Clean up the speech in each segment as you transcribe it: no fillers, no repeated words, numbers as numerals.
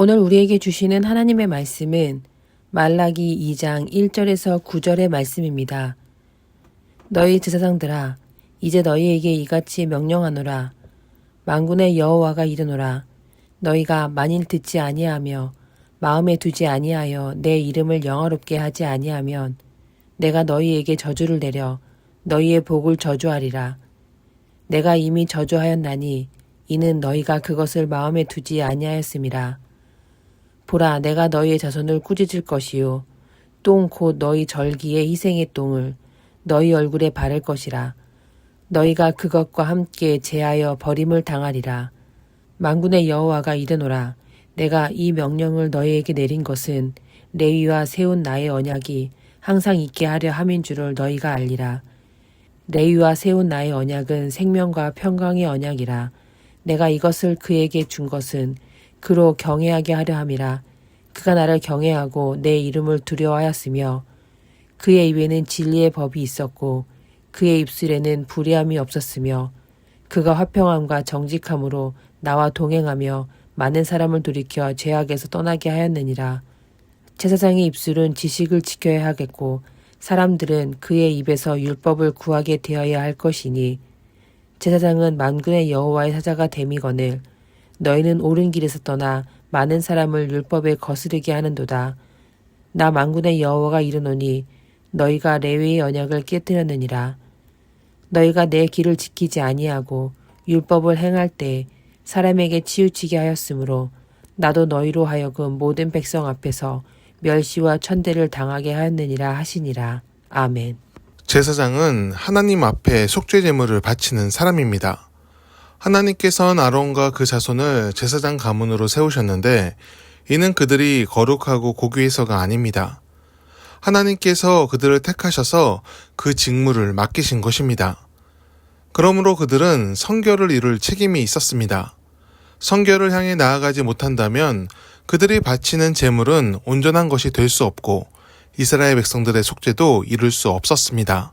오늘 우리에게 주시는 하나님의 말씀은 말라기 2장 1절에서 9절의 말씀입니다. 너희 제사장들아, 이제 너희에게 이같이 명령하노라. 만군의 여호와가 이르노라. 너희가 만일 듣지 아니하며 마음에 두지 아니하여 내 이름을 영화롭게 하지 아니하면 내가 너희에게 저주를 내려 너희의 복을 저주하리라. 내가 이미 저주하였나니 이는 너희가 그것을 마음에 두지 아니하였음이라. 보라, 내가 너희의 자손을 꾸짖을 것이요 똥 곧 너희 절기의 희생의 똥을 너희 얼굴에 바를 것이라. 너희가 그것과 함께 제하여 버림을 당하리라. 만군의 여호와가 이르노라. 내가 이 명령을 너희에게 내린 것은 레위와 세운 나의 언약이 항상 있게 하려 함인 줄을 너희가 알리라. 레위와 세운 나의 언약은 생명과 평강의 언약이라. 내가 이것을 그에게 준 것은 그로 경외하게 하려 함이라. 그가 나를 경외하고 내 이름을 두려워하였으며 그의 입에는 진리의 법이 있었고 그의 입술에는 불의함이 없었으며 그가 화평함과 정직함으로 나와 동행하며 많은 사람을 돌이켜 죄악에서 떠나게 하였느니라. 제사장의 입술은 지식을 지켜야 하겠고 사람들은 그의 입에서 율법을 구하게 되어야 할 것이니 제사장은 만군의 여호와의 사자가 됨이거늘 너희는 옳은 길에서 떠나 많은 사람을 율법에 거스르게 하는도다. 나 만군의 여호와가 이르노니 너희가 레위의 언약을 깨뜨렸느니라. 너희가 내 길을 지키지 아니하고 율법을 행할 때 사람에게 치우치게 하였으므로 나도 너희로 하여금 모든 백성 앞에서 멸시와 천대를 당하게 하였느니라 하시니라. 아멘. 제사장은 하나님 앞에 속죄 제물을 바치는 사람입니다. 하나님께서는 아론과 그 자손을 제사장 가문으로 세우셨는데 이는 그들이 거룩하고 고귀해서가 아닙니다. 하나님께서 그들을 택하셔서 그 직무를 맡기신 것입니다. 그러므로 그들은 성결을 이룰 책임이 있었습니다. 성결을 향해 나아가지 못한다면 그들이 바치는 제물은 온전한 것이 될 수 없고 이스라엘 백성들의 속죄도 이룰 수 없었습니다.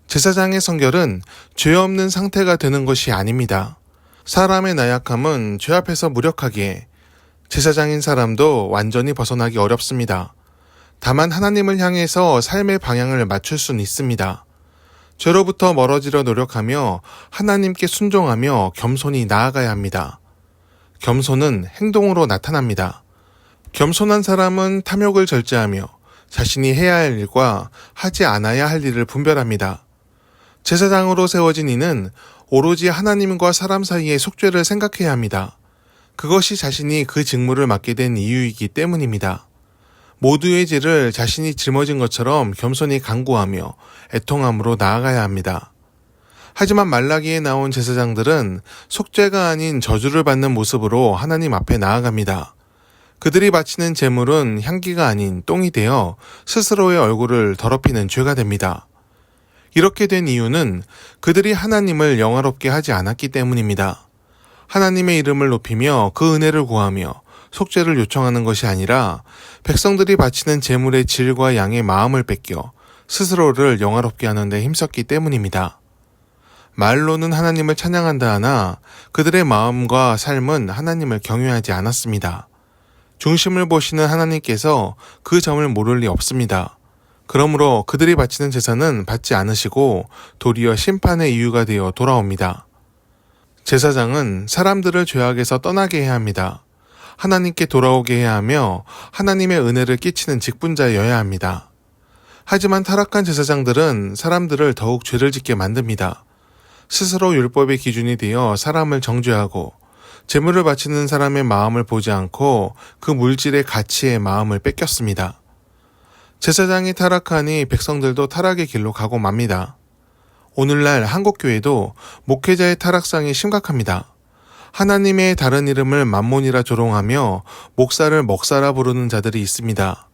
제사장의 성결은 죄 없는 상태가 되는 것이 아닙니다. 사람의 나약함은 죄 앞에서 무력하기에 제사장인 사람도 완전히 벗어나기 어렵습니다. 다만 하나님을 향해서 삶의 방향을 맞출 수는 있습니다. 죄로부터 멀어지려 노력하며 하나님께 순종하며 겸손히 나아가야 합니다. 겸손은 행동으로 나타납니다. 겸손한 사람은 탐욕을 절제하며 자신이 해야 할 일과 하지 않아야 할 일을 분별합니다. 제사장으로 세워진 이는 오로지 하나님과 사람 사이의 속죄를 생각해야 합니다. 그것이 자신이 그 직무를 맡게 된 이유이기 때문입니다. 모두의 죄를 자신이 짊어진 것처럼 겸손히 간구하며 애통함으로 나아가야 합니다. 하지만 말라기에 나온 제사장들은 속죄가 아닌 저주를 받는 모습으로 하나님 앞에 나아갑니다. 그들이 바치는 제물은 향기가 아닌 똥이 되어 스스로의 얼굴을 더럽히는 죄가 됩니다. 이렇게 된 이유는 그들이 하나님을 영화롭게 하지 않았기 때문입니다. 하나님의 이름을 높이며 그 은혜를 구하며 속죄를 요청하는 것이 아니라 백성들이 바치는 제물의 질과 양의 마음을 뺏겨 스스로를 영화롭게 하는 데 힘썼기 때문입니다. 말로는 하나님을 찬양한다 하나 그들의 마음과 삶은 하나님을 경외하지 않았습니다. 중심을 보시는 하나님께서 그 점을 모를 리 없습니다. 그러므로 그들이 바치는 제사는 받지 않으시고 도리어 심판의 이유가 되어 돌아옵니다. 제사장은 사람들을 죄악에서 떠나게 해야 합니다. 하나님께 돌아오게 해야 하며 하나님의 은혜를 끼치는 직분자여야 합니다. 하지만 타락한 제사장들은 사람들을 더욱 죄를 짓게 만듭니다. 스스로 율법의 기준이 되어 사람을 정죄하고 제물을 바치는 사람의 마음을 보지 않고 그 물질의 가치의 마음을 뺏겼습니다. 제사장이 타락하니 백성들도 타락의 길로 가고 맙니다. 오늘날 한국교회도 목회자의 타락상이 심각합니다. 하나님의 다른 이름을 만몬이라 조롱하며 목사를 먹사라 부르는 자들이 있습니다.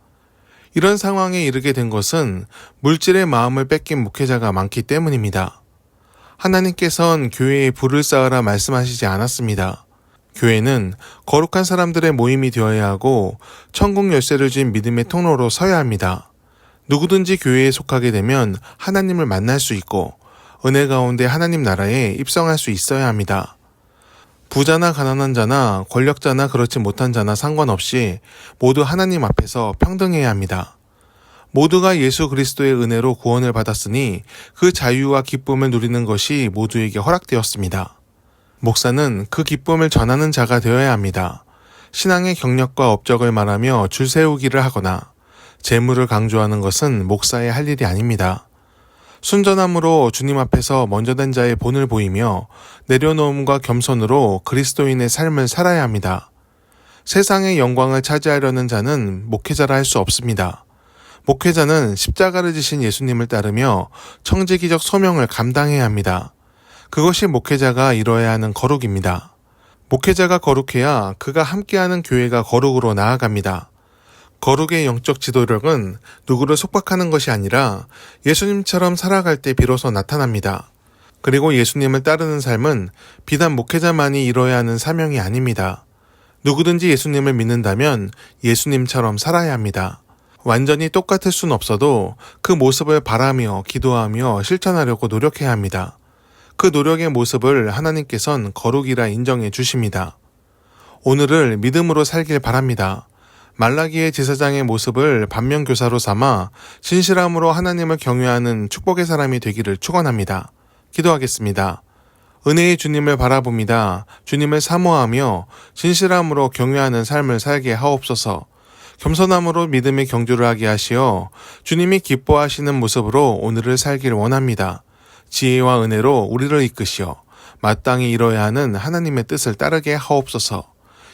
이런 상황에 이르게 된 것은 물질의 마음을 뺏긴 목회자가 많기 때문입니다. 하나님께선 교회에 불을 쌓으라 말씀하시지 않았습니다. 교회는 거룩한 사람들의 모임이 되어야 하고 천국 열쇠를 쥔 믿음의 통로로 서야 합니다. 누구든지 교회에 속하게 되면 하나님을 만날 수 있고 은혜 가운데 하나님 나라에 입성할 수 있어야 합니다. 부자나 가난한 자나 권력자나 그렇지 못한 자나 상관없이 모두 하나님 앞에서 평등해야 합니다. 모두가 예수 그리스도의 은혜로 구원을 받았으니 그 자유와 기쁨을 누리는 것이 모두에게 허락되었습니다. 목사는 그 기쁨을 전하는 자가 되어야 합니다. 신앙의 경력과 업적을 말하며 줄 세우기를 하거나 재물을 강조하는 것은 목사의 할 일이 아닙니다. 순전함으로 주님 앞에서 먼저 된 자의 본을 보이며 내려놓음과 겸손으로 그리스도인의 삶을 살아야 합니다. 세상의 영광을 차지하려는 자는 목회자라 할 수 없습니다. 목회자는 십자가를 지신 예수님을 따르며 청지기적 소명을 감당해야 합니다. 그것이 목회자가 이뤄야 하는 거룩입니다. 목회자가 거룩해야 그가 함께하는 교회가 거룩으로 나아갑니다. 거룩의 영적 지도력은 누구를 속박하는 것이 아니라 예수님처럼 살아갈 때 비로소 나타납니다. 그리고 예수님을 따르는 삶은 비단 목회자만이 이뤄야 하는 사명이 아닙니다. 누구든지 예수님을 믿는다면 예수님처럼 살아야 합니다. 완전히 똑같을 순 없어도 그 모습을 바라며 기도하며 실천하려고 노력해야 합니다. 그 노력의 모습을 하나님께선 거룩이라 인정해 주십니다. 오늘을 믿음으로 살길 바랍니다. 말라기의 제사장의 모습을 반면교사로 삼아 진실함으로 하나님을 경외하는 축복의 사람이 되기를 축원합니다. 기도하겠습니다. 은혜의 주님을 바라봅니다. 주님을 사모하며 진실함으로 경외하는 삶을 살게 하옵소서. 겸손함으로 믿음의 경주를 하게 하시어 주님이 기뻐하시는 모습으로 오늘을 살길 원합니다. 지혜와 은혜로 우리를 이끄시어 마땅히 이뤄야 하는 하나님의 뜻을 따르게 하옵소서.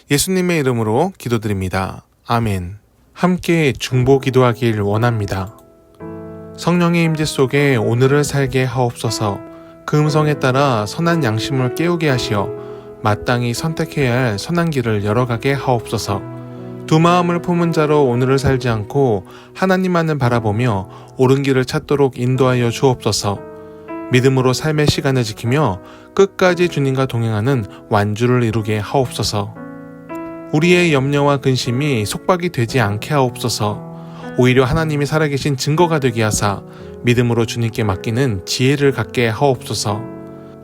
예수님의 이름으로 기도드립니다. 아멘. 함께 중보 기도하길 원합니다. 성령의 임재 속에 오늘을 살게 하옵소서. 그 음성에 따라 선한 양심을 깨우게 하시어 마땅히 선택해야 할 선한 길을 열어가게 하옵소서. 두 마음을 품은 자로 오늘을 살지 않고 하나님만을 바라보며 옳은 길을 찾도록 인도하여 주옵소서. 믿음으로 삶의 시간을 지키며 끝까지 주님과 동행하는 완주를 이루게 하옵소서. 우리의 염려와 근심이 속박이 되지 않게 하옵소서. 오히려 하나님이 살아계신 증거가 되게 하사 믿음으로 주님께 맡기는 지혜를 갖게 하옵소서.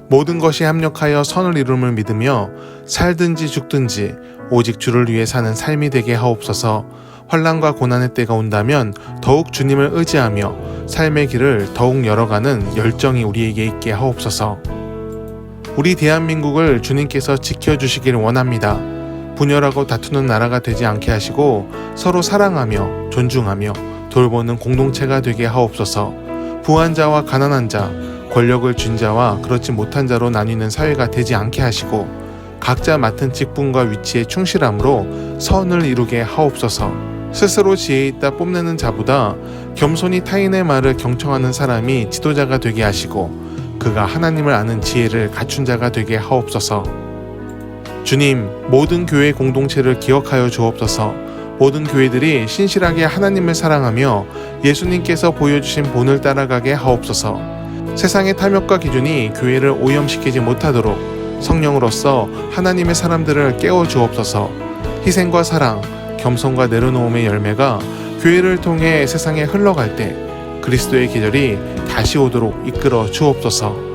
모든 것이 합력하여 선을 이룸을 믿으며 살든지 죽든지 오직 주를 위해 사는 삶이 되게 하옵소서. 환난과 고난의 때가 온다면 더욱 주님을 의지하며 삶의 길을 더욱 열어가는 열정이 우리에게 있게 하옵소서. 우리 대한민국을 주님께서 지켜주시길 원합니다. 분열하고 다투는 나라가 되지 않게 하시고 서로 사랑하며 존중하며 돌보는 공동체가 되게 하옵소서. 부한 자와 가난한 자, 권력을 쥔 자와 그렇지 못한 자로 나뉘는 사회가 되지 않게 하시고 각자 맡은 직분과 위치에 충실함으로 선을 이루게 하옵소서. 스스로 지혜 있다 뽐내는 자보다 겸손히 타인의 말을 경청하는 사람이 지도자가 되게 하시고 그가 하나님을 아는 지혜를 갖춘 자가 되게 하옵소서. 주님, 모든 교회 공동체를 기억하여 주옵소서. 모든 교회들이 신실하게 하나님을 사랑하며 예수님께서 보여주신 본을 따라가게 하옵소서. 세상의 탐욕과 기준이 교회를 오염시키지 못하도록 성령으로서 하나님의 사람들을 깨워 주옵소서. 희생과 사랑, 겸손과 내려놓음의 열매가 교회를 통해 세상에 흘러갈 때 그리스도의 계절이 다시 오도록 이끌어 주옵소서.